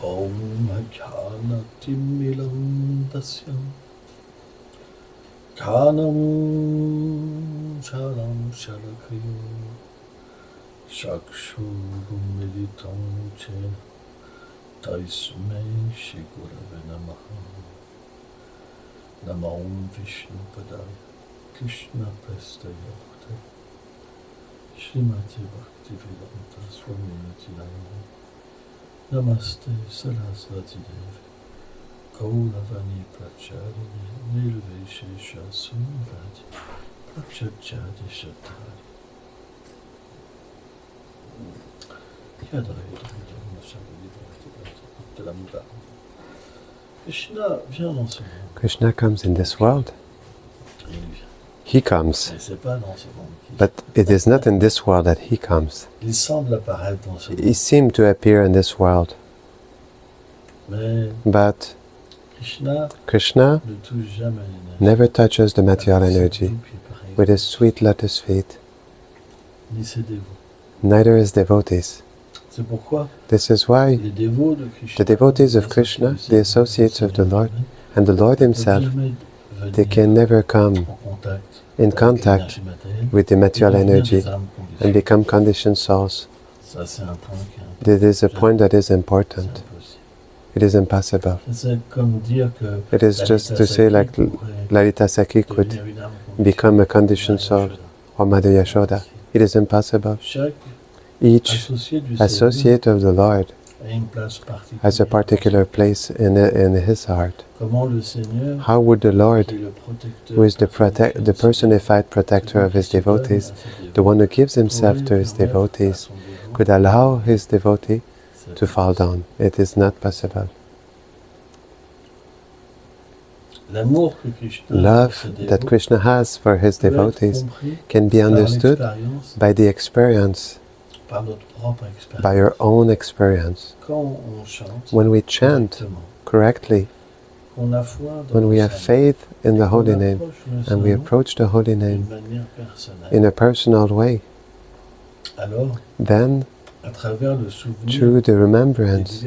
Om Jnanatimirandasya Jnanam Shalakaya Chakshurumilitam Chena Tasmai Shri Gurave Namaha. Namo Vishnu Padaya Krishna Prestaya Bhakti Srimati Bhakti Vedanta Swamiti Nayana Namaste Sarasvati Devi Kaulavani Pracharini Nirveshesha Sumvati Prachachadi Shatari Krishna comes in this world. He comes. But it is not in this world that he comes. He seemed to appear in this world. But Krishna never touches the material energy with his sweet lotus feet. Neither his devotees. This is why the devotees of Krishna, the associates of the Lord, and the Lord himself, they can never come in contact with the material energy and become conditioned souls. This is a point that is important. It is impossible. It is just to say like Lalita Sakhi could become a conditioned soul or Mother Yashoda. It is impossible. Each associate of the Lord has a particular place in his heart. How would the Lord, who is the personified protector of his devotees, the one who gives himself to his devotees, could allow his devotee to fall down? It is not possible. Love that Krishna has for his devotees can be understood by the experience, by your own experience. When we chant correctly, when we have faith in the Holy Name and we approach the Holy Name in a personal way, then through the remembrance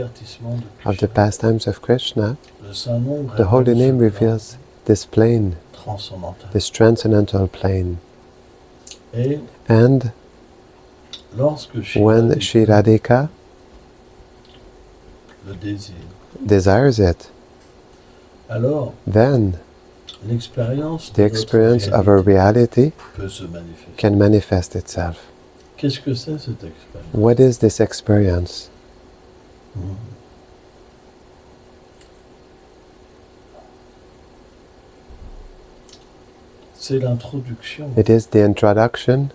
of the pastimes of Krishna, the Holy Name reveals this plane, this transcendental plane. And when Shri Radhika desires it, then the experience of a reality can manifest itself. What is this experience? It is the introduction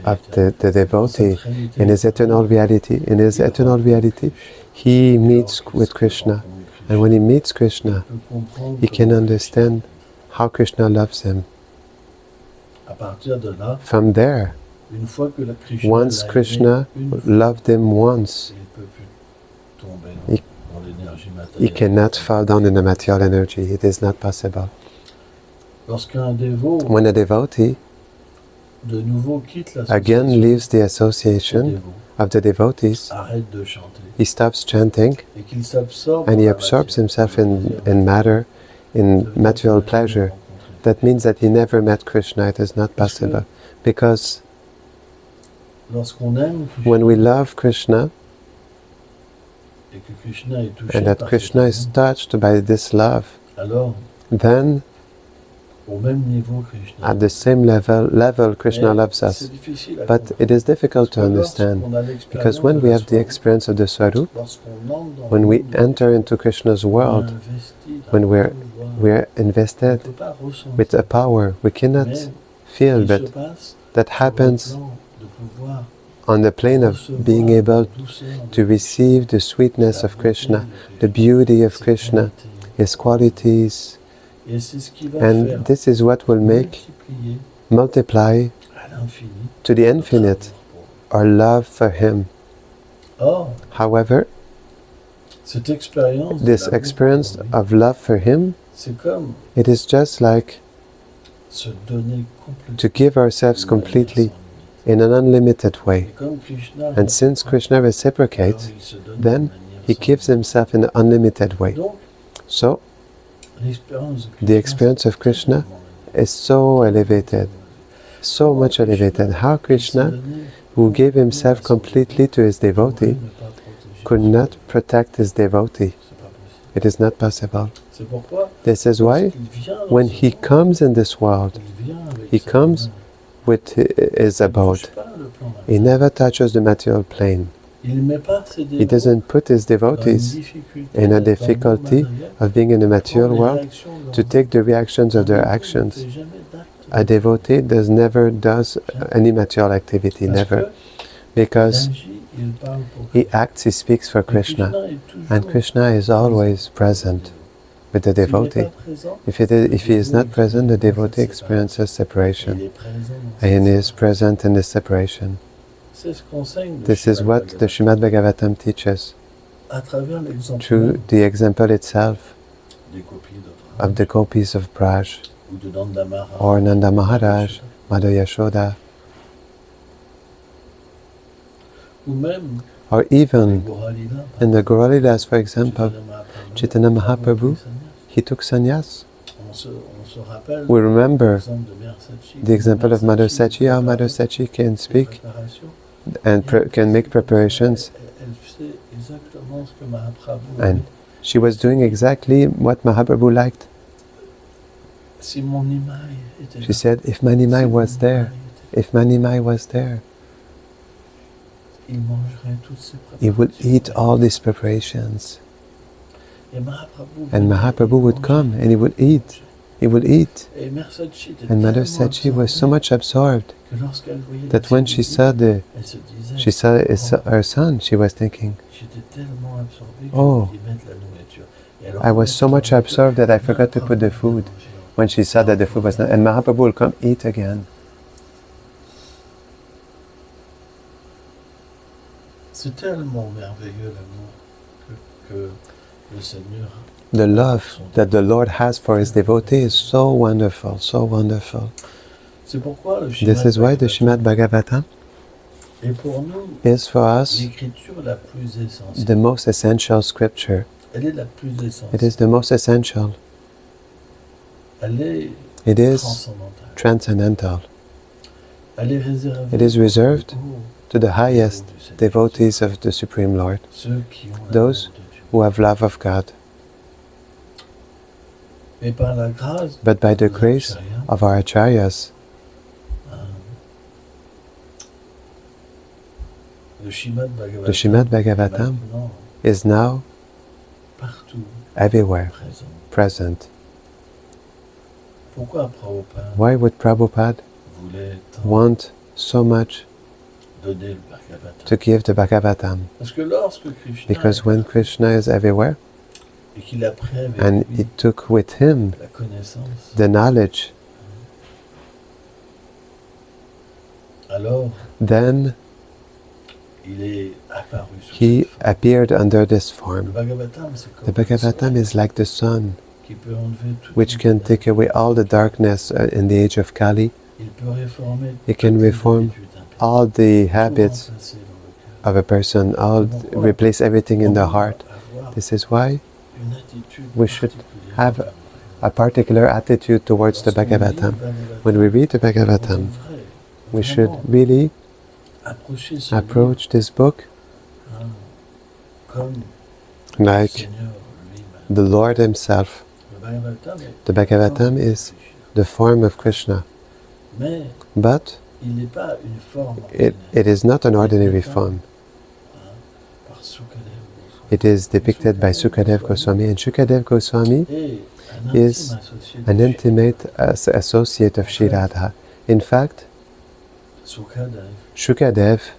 of the devotee in his eternal reality. In his eternal reality, he meets with Krishna. And when he meets Krishna, he can understand how Krishna loves him. From there, once Krishna loved him once, he cannot fall down in the material energy. It is not possible. When a devotee again leaves the association of the devotees, he stops chanting and he absorbs himself in matter, in material pleasure. That means that he never met Krishna. It is not possible. Because when we love Krishna, and that Krishna is touched by this love, then at the same level Krishna loves us. But it is difficult to understand, because when we have the experience of the Swarup, when we enter into Krishna's world, when we are invested with a power, we cannot feel, but that happens on the plane of being able to receive the sweetness of Krishna, the beauty of Krishna, his qualities. And this is what will multiply to the infinite our love for him. However, this experience of love for him, it is just like to give ourselves completely in an unlimited way. And since Krishna reciprocates, then he gives himself in an unlimited way. So, the experience of Krishna is so elevated, so much elevated. How Krishna, who gave himself completely to his devotee, could not protect his devotee. It is not possible. This is why, when he comes in this world, he comes with his abode. He never touches the material plane. He doesn't put his devotees in a difficulty of being in the material world to take the reactions of their actions. A devotee never does any material activity, never. Because he acts, he speaks for Krishna. And Krishna is always present with the devotee. If he is not present, the devotee experiences separation. And he is present in this separation. This is what the Srimad Bhagavatam teaches through the example itself of the gopis of Braj, or Nanda Maharaj, Mother Yashoda, or even in the Gauralilas, for example, Chaitanya Mahaprabhu, he took sannyas. We remember the example of Mother Sachi, how Mother Sachi can speak and can make preparations. And she was doing exactly what Mahaprabhu liked. She said, if Manimai was there, he would eat all these preparations. And Mahaprabhu would come and he would eat. And Mother Sachi was so much absorbed that when she saw her son, she was thinking, oh, I was so much absorbed that I forgot to put the food. When she saw that the food was not, and Mahaprabhu will come eat again. The love that the Lord has for His devotee is so wonderful, so wonderful. This is why the Srimad Bhagavatam is for us the most essential scripture. It is the most essential. It is transcendental. It is reserved to the highest devotees of the Supreme Lord, those who have love of God. But by the grace of our acharyas, the Srimad Bhagavatam is now everywhere present. Why would Prabhupada want so much to give the Bhagavatam? Because when Krishna is everywhere, and he took with him the knowledge, then he appeared under this form. The Bhagavatam is like the sun, which can take away all the darkness in the age of Kali. It can reform all the habits of a person, replace everything in the heart. This is why we should have a particular attitude towards the Bhagavatam. When we read the Bhagavatam, we should really approach this book like the Lord Himself. The Bhagavatam is the form of Krishna, but it is not an ordinary form. It is depicted by Sukadev Goswami, and Sukadev Goswami is an intimate associate of Shri Radha. In fact, Sukadev,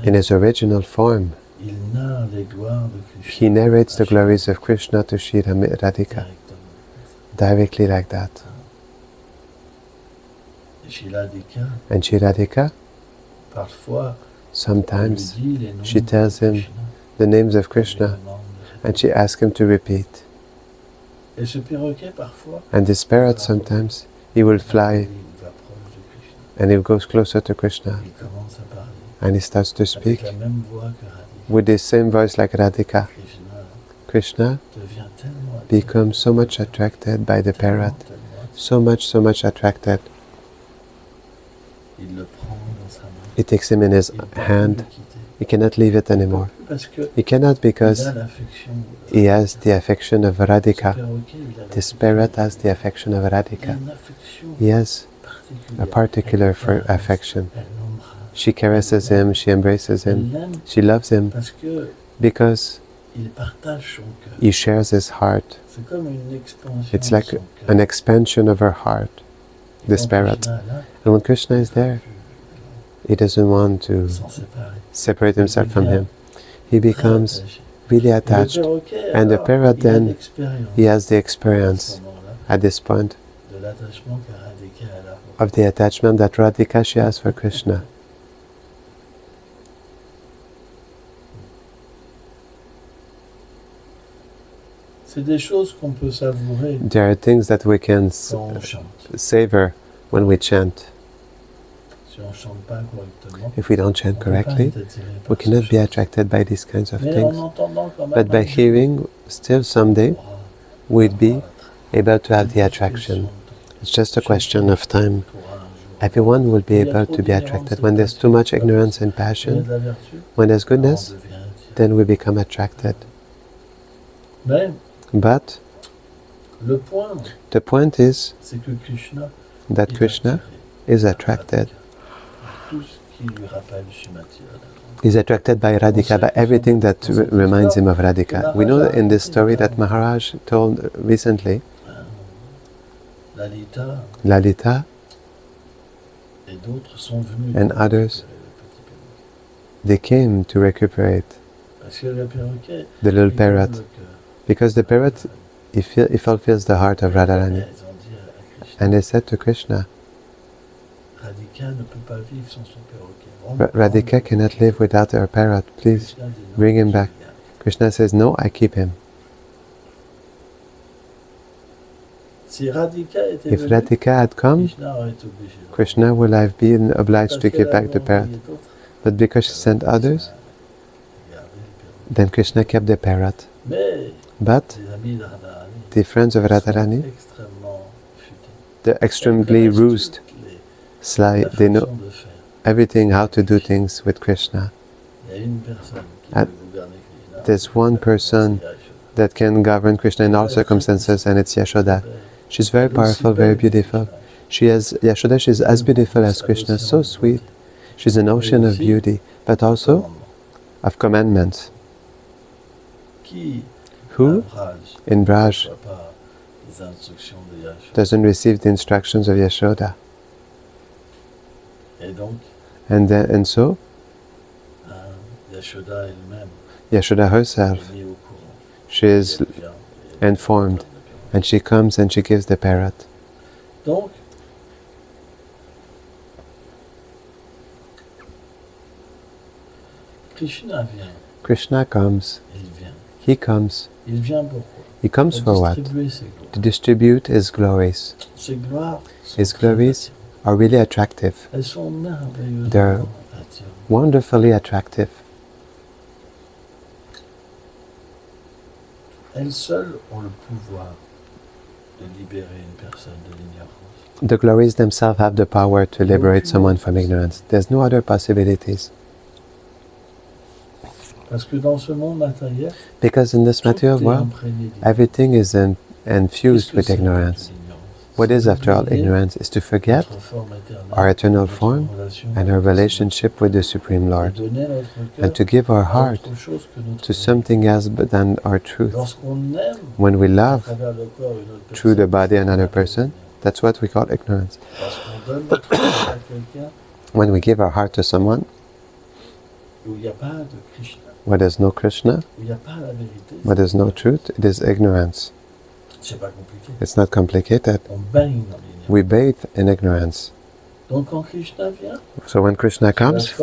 in his original form, he narrates the glories of Krishna to Shri Radhika, directly like that. And Shri Radhika, sometimes she tells him the names of Krishna and she asks him to repeat. And this parrot, sometimes he will fly And he goes closer to Krishna. Il commence à parler. And he starts to speak Avec la même voix que Radhika. with the same voice like Radhika. Krishna devient tellement becomes so much attracted by the parrot. So much attracted. Il le prend dans sa main. He takes him in his hand. He cannot leave it anymore. He cannot because he has the affection of Radhika. This parrot has the affection of Radhika. He has a particular affection. She caresses him, she embraces him, she loves him because he shares his heart. It's like an expansion of her heart, this parrot. And when Krishna is there, he doesn't want to separate himself from him. He becomes really attached. And the parrot then, he has the experience at this point of the attachment that Radhika she has for Krishna. There are things that we can savor when we chant. If we don't chant correctly, we cannot be attracted by these kinds of things. But by hearing, still someday, we'd be able to have the attraction. It's just a question of time. Everyone will be able to be attracted. When there's too much ignorance and passion, when there's goodness, then we become attracted. But the point is that Krishna is attracted. He's attracted by Radhika, by everything that reminds him of Radhika. We know in this story that Maharaj told recently, Lalita and others, they came to recuperate the little parrot, because the parrot, he fulfills the heart of Radharani. And they said to Krishna, Radhika cannot live without her parrot. Please bring him back. Krishna says, no, I keep him. If Radhika had come, Krishna would have been obliged to give back the parrot. But because she sent others, then Krishna kept the parrot. But the friends of Radharani, they're extremely rused, sly. They know everything, how to do things with Krishna. There's one person that can govern Krishna in all circumstances, and it's Yashoda. She's very powerful, very beautiful. Yashoda, she's as beautiful as Krishna, so sweet. She's an ocean of beauty, but also of commandments. Who, in Braj, doesn't receive the instructions of Yashoda? And so, Yashoda herself, she is informed, and she comes and she gives the parrot. Krishna comes. He comes. He comes for what? To distribute his glories. His glories are really attractive. They're wonderfully attractive. The glories themselves have the power to liberate someone from ignorance. There's no other possibilities. Because in this material world, everything is infused with ignorance. What is, after all, ignorance is to forget our eternal form and our relationship with the Supreme Lord, and to give our heart to something else than our truth. When we love through the body another person, that's what we call ignorance. When we give our heart to someone where there's no Krishna, where there's no truth, it is ignorance. It's not complicated. We bathe in ignorance. So when Krishna comes,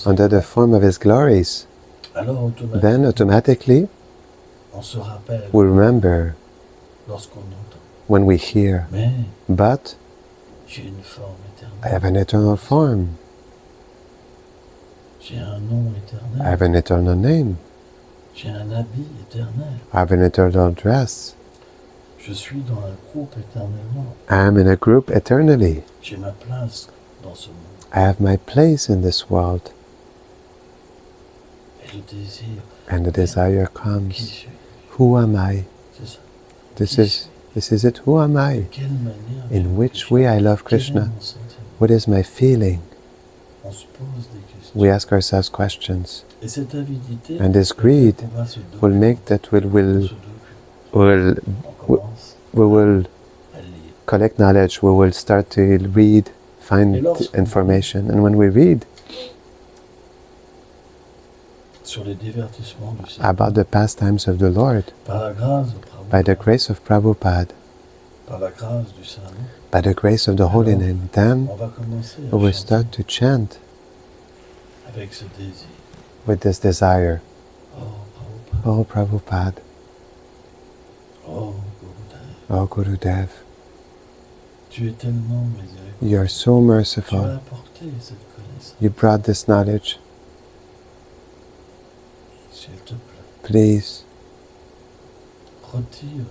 under the form of his glories, then automatically we remember when we hear. But J'ai une forme I éternelle. have an eternal form. J'ai un nom éternel. I have an eternal name. J'ai un habit éternel. I have an eternal dress. Je suis dans un groupe éternellement. I am in a group eternally. J'ai ma place dans ce monde. I have my place in this world. Et le désir. And the desire Qui comes. suis-je? Who am I? C'est ça. This is it. Who am I? Quelle manière In which way I love Quel est Krishna? mon sentiment? What is my feeling? On se pose des questions. We ask ourselves questions. Et cette avidité, And this greed on va se will make that we will on commence à lire. collect knowledge. We will start to read, find information. And when we read Sur les divertissements du Seigneur, about the pastimes of the Lord, par la grâce de by the Prabhupada, grace of Prabhupada, par la grâce du Saint-Nom, by the grace of the Holy Name, then on va commencer we à will chanter start to chant avec ce désir. with this desire. Oh Prabhupada, Oh Prabhupada, oh Gurudev, oh Gurudev, tu es tellement miséricordieux. you are so Tu as merciful. apporté cette connaissance, You brought this knowledge. s'il te plaît. Please Retire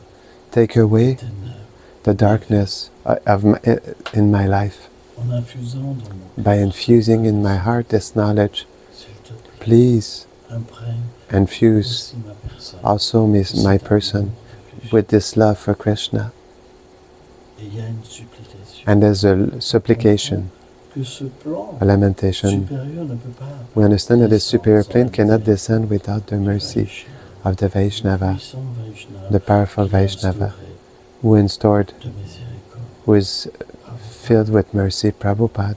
take away les ténèbres the darkness in my life en infusant dans mon by infusing in my heart this knowledge. s'il te plaît. Please Imprègne infuse aussi ma personne. also my person with this love for Krishna. Et il y a une supplication. And there's a supplication, Que ce plan a lamentation. supérieur ne peut pas We understand that this superior plane cannot descend without the mercy of the Vaishnava, puissant Vaishnava, the powerful qui est Vaishnava, instauré who instaured, de miséricorde. who is filled with mercy, Prabhupada.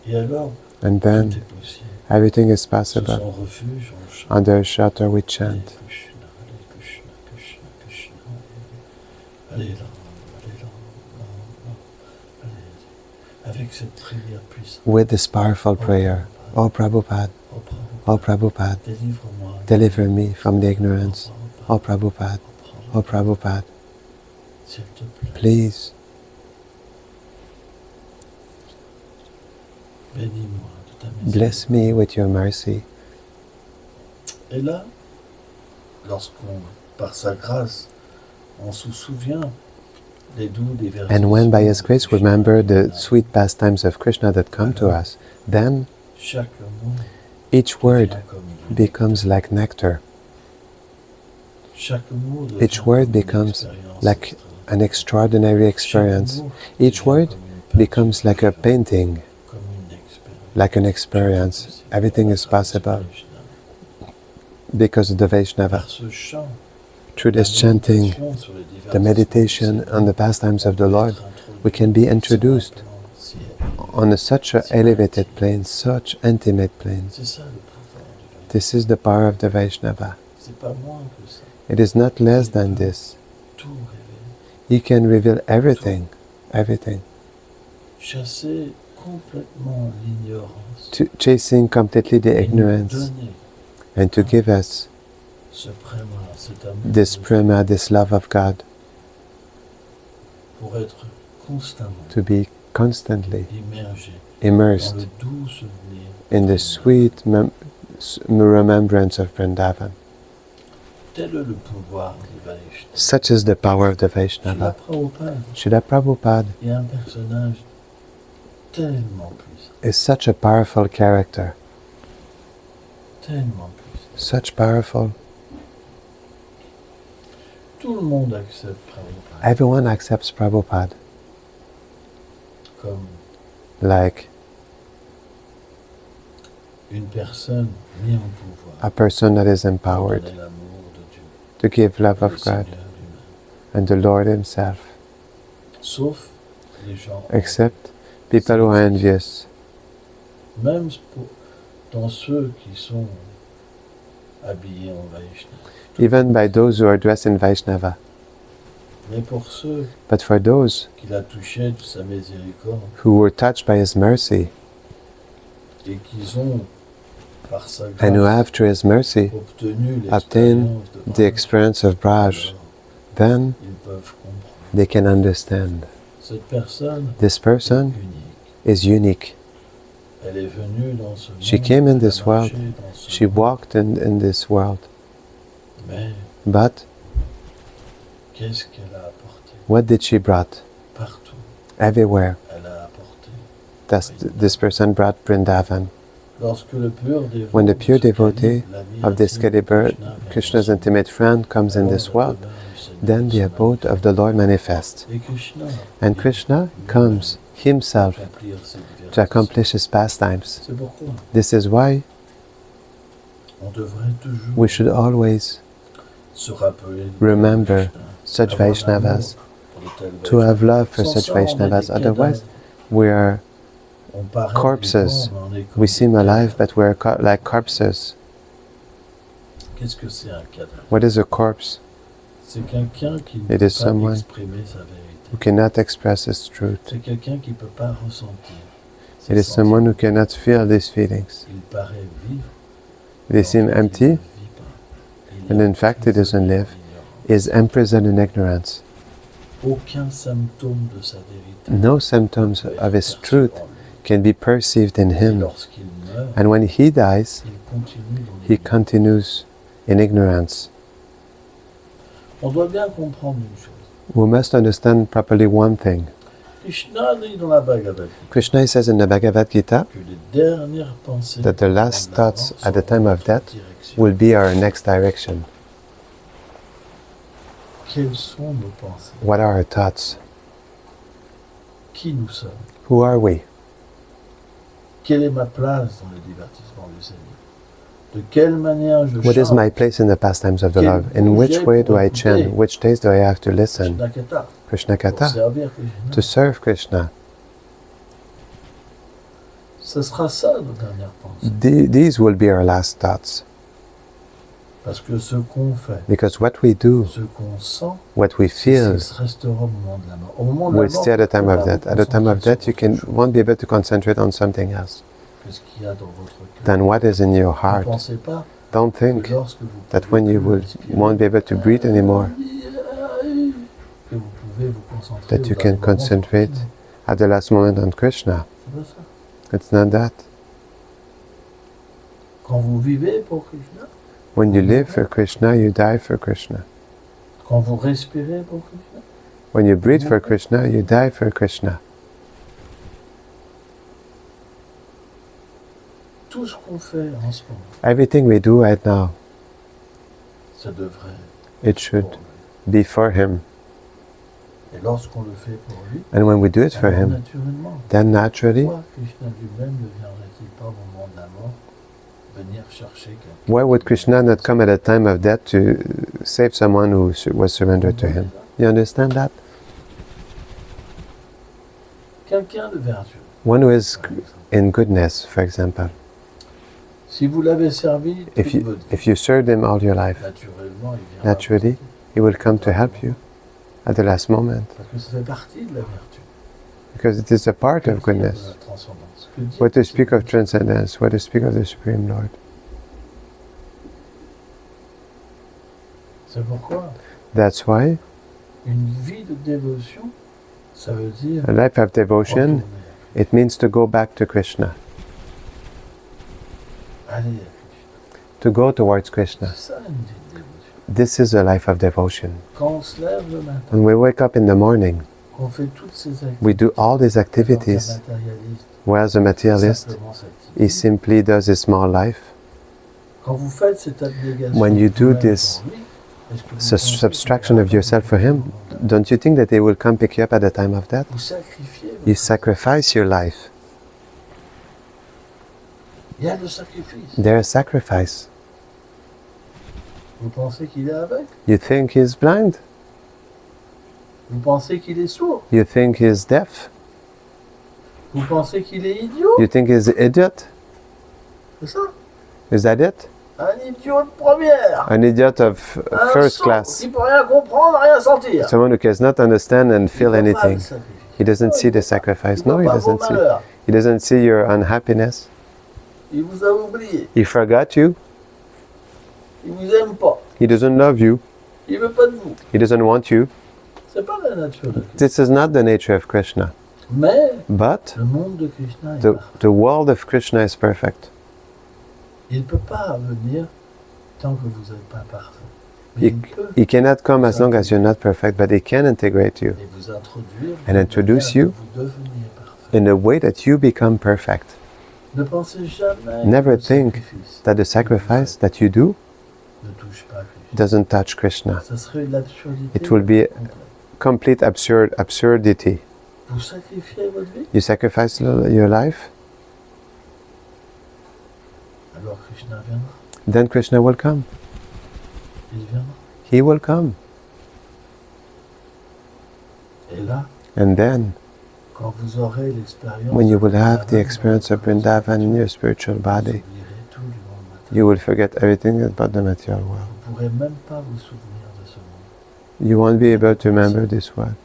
Et alors, And tout then est possible. everything is Sous possible. son refuge, on chante. Under a shelter we Hare chant. Krishna, Hare Krishna, Krishna Krishna, Hare Hare Ram, Hare Ram, Ram Ram, Hare Hare. Avec cette prière puissante. With this powerful prayer, O Prabhupada, Oh O Prabhupada, Prabhupada, délivre-moi. deliver me from the ignorance. Oh O Prabhupada, Oh O Prabhupada, s'il te plaît, please bénis-moi de ta miséricorde. bless me with your mercy. Et là, lorsqu'on, par sa grâce, on se souvient des doux divertissements. And when by His grace we de remember the Krishna, sweet pastimes of Krishna that come to us, then chaque mot each word devient comme vous. becomes like nectar. Chaque mot devient Each word comme une becomes expérience like extraordinaire. an extraordinary experience. Chaque mot Each devient word comme une becomes like a perception, painting, comme une expérience. like an experience. Everything is possible because of the Vaishnava. Par ce chant, Through this la chanting, méditation sur les the meditation on the pastimes of the Lord, we can be introduced on such an elevated plane, such intimate plane. C'est ça le pouvoir du Vaishnava. This is the power of the Vaishnava. C'est pas moins que ça. It is not less than this. Tout révèle. He can reveal everything, everything, Chasser complètement l'ignorance. chasing completely the Et nous ignorance, donner and to give us ce préma, cet amour this de Dieu, prema, this love of God, pour être constamment to be constantly immergé dans immersed le doux souvenir in the sweet remembrance of Vrindavan. Tel est le pouvoir du Vaishnava. Such is the power of the Srila Vaishnava. Prabhupada Srila Prabhupada est un personnage tellement puissant, is such a powerful character, tellement puissant. such powerful. Tout le monde accepte Prabhupada Everyone accepts Prabhupada comme like une personne mise en pouvoir a person that is pour empowered donner l'amour de Dieu, to give love le of God Seigneur lui-même. and the Lord Himself, Sauf les gens, except people who are envious, même dans ceux qui sont habillés en Vaishnava. even by those who are dressed in Vaishnava. Mais pour ceux But for those qu'il a touchés de sa miséricorde who were touched by His mercy et qui ont, par sa and who grâce, have through His mercy obtenu obtained l'expérience de the experience of Braj, alors, then ils peuvent comprendre they can understand This person is unique. She came in this world, she walked in this world. But what did she brought? Everywhere. This person brought Vrindavan. When the pure devotee of the Excalibur, Krishna's intimate friend, comes in this world, then the abode of the Lord manifests. And Krishna comes himself to accomplish his pastimes. This is why we should always remember such Vaishnavas, to have love for such Vaishnavas. Otherwise, we are corpses. We seem alive, but we are like corpses. What is a corpse? It is someone who cannot express his truth. It is someone who cannot feel these feelings. They seem empty, and in fact he doesn't live. He is imprisoned in ignorance. No symptoms of his truth can be perceived in him. And when he dies, he continues in ignorance. We must understand properly one thing. Krishna says in the Bhagavad Gita that the last thoughts at the time of death will be our next direction. What are our thoughts? Who are we? What is my place in the pastimes of the Lord? In which way do I chant? Which days do I have to listen? Krishna Katha. To serve Krishna. These will be our last thoughts. Because what we do, what we feel, will stay at the time of death. At the time of death, you won't be able to concentrate on something else than what is in your heart. Don't think that when you won't be able to breathe anymore, that you can concentrate at the last moment on Krishna. It's not that. When you live for Krishna, you die for Krishna. When you breathe for Krishna, you die for Krishna. Everything we do right now, it should be for Him. And when we do it for Him, then naturally, why would Krishna not come at a time of death to save someone who was surrendered to Him? You understand that? One who is in goodness, for example. If you served Him all your life, naturally, He will come to help you at the last moment. Because it is a part of goodness. What to speak of transcendence, what to speak of the Supreme Lord. That's why a life of devotion, it means to go back to Krishna. To go towards Krishna. This is a life of devotion. When we wake up in the morning, we do all these activities, whereas the materialist, he simply does his small life. When you do this subtraction of yourself for Him, don't you think that He will come pick you up at the time of death? You sacrifice your life. There is sacrifice. You think He's blind? You think He's deaf? You think He's an idiot? Is that it? An idiot of first class. Someone who cannot understand and feel anything. He doesn't see the sacrifice. No, he doesn't see. He doesn't see your unhappiness. He forgot you. He doesn't love you. He doesn't want you. This is not the nature of Krishna. But the world of Krishna is perfect. He cannot come as long as you're not perfect, but he can integrate you and introduce you in a way that you become perfect. Never think that the sacrifice that you do doesn't touch Krishna. It will be complete absurdity. You sacrifice your life, then Krishna will come. He will come. And then, when you will have the experience of Vrindavan in your spiritual body, you will forget everything about the material world. You won't be able to remember this world.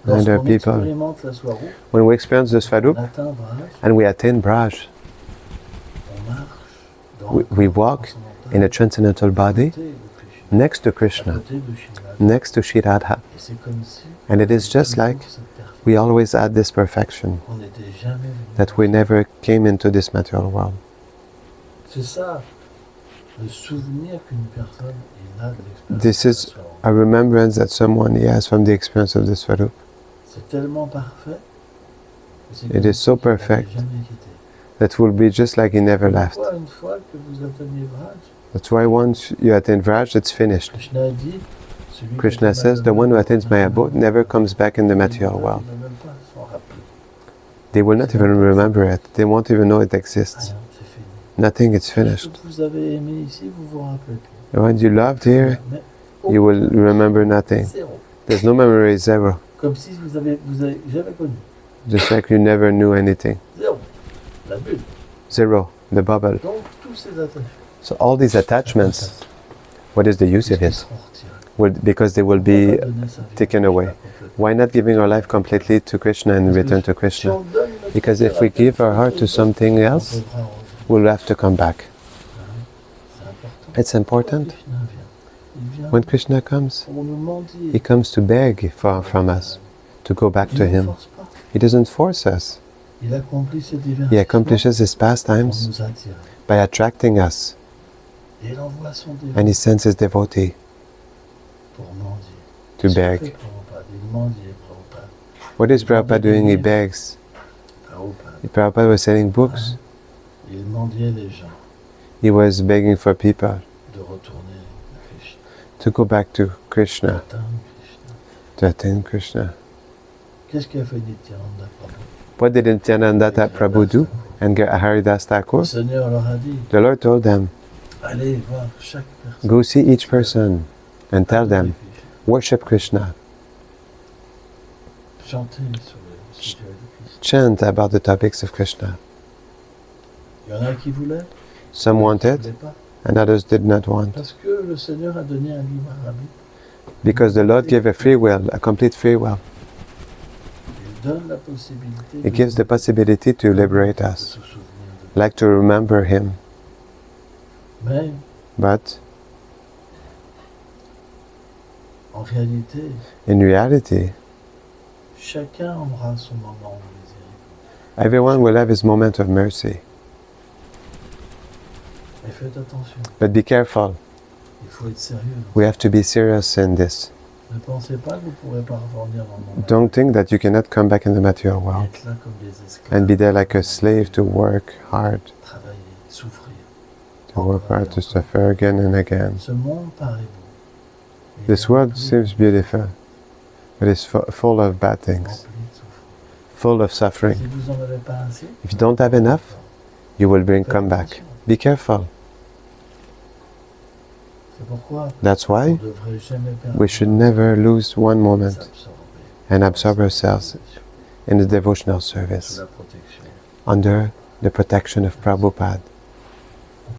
Neither people. When we experience the Swarup and we attain Braj, we walk in a transcendental body next to Krishna, next to Shri Radha. And it is just like we always had this perfection, that we never came into this material world. This is a remembrance that someone has from the experience of the Swarup. It is so perfect that it will be just like he never left. That's why once you attain Vraj, it's finished. Krishna says, the one who attains my abode never comes back in the material world. They will not even remember it. They won't even know it exists. Nothing, it's finished. When you loved here, you will remember nothing. There's no memory, zero. Just like you never knew anything. Zero, the bubble. So all these attachments, what is the use of it? Because they will be taken away. Why not giving our life completely to Krishna and return to Krishna? Because if we give our heart to something else, we'll have to come back. It's important. When Krishna comes, he comes to beg from us, to go back to him. He doesn't force us. He accomplishes his pastimes by attracting us. And he sends his devotee to beg. What is Prabhupada doing? He begs. Prabhupada was selling books. He was begging for people to go back to Krishna, to attain Krishna. What did Nityananda Prabhu do and Haridas Thakur? The Lord told them, go see each person and tell them, worship Krishna. Chant about the topics of Krishna. Some wanted and others did not want. Because the Lord gave a free will, a complete free will. He gives the possibility to liberate us, like to remember Him. But in reality, everyone will have his moment of mercy. But be careful. We have to be serious in this. Don't think that you cannot come back in the material world and be there like a slave to work hard, to suffer again and again. This world seems beautiful, but it's full of bad things, full of suffering. If you don't have enough, you will come back. Be careful. That's why we should never lose one moment and absorb ourselves in the devotional service under the protection of Prabhupada.